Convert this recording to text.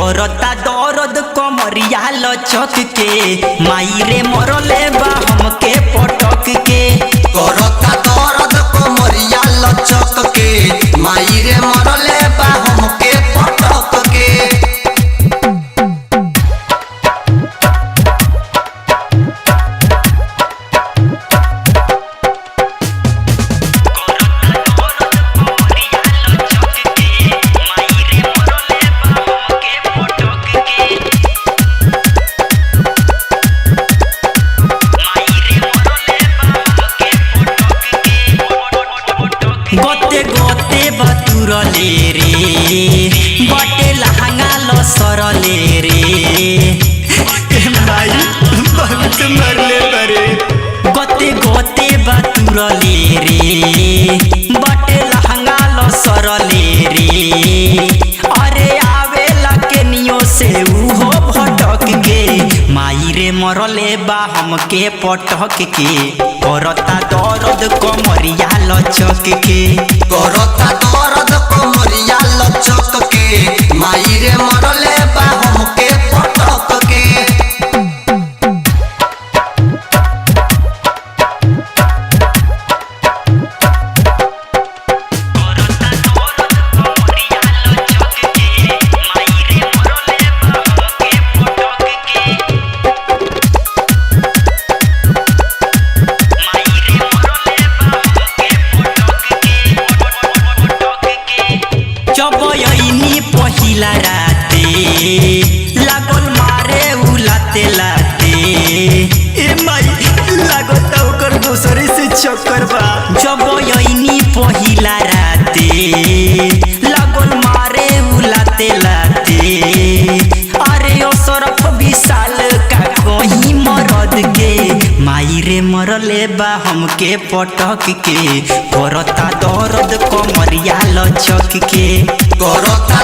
करता दर्द कमरिया लचक के माई रे मरले बा हमके पटक के करता दर्द कमरिया लचक के माई रे मरले बा हमके पटक के गोते गोते बतुरले रे बटे लहंगा लसरले रे माई बहुत मरले बरे गोते गोते बतुरले रे बटे लहंगा लसरले रे अरे आवे लके नियो से उहो भटक के माई रे मरले बा हमके पटक के करता दर्द कमरिया लचक के करता दर्द कमरिया लचक के माई रे मरले बा हमके पटक के चबयनी पहिला राते लागल मारे उलाते लाते ए माई लागत ओकर दूसरे से चक्कर बा चबयनी पहिला राते लागल मारे उलाते लाते अरे ओ सरफ विशाल का कहीं मरद के माई रे मरले बा हमके पटक के करता दर्द कमरिया लचक के करता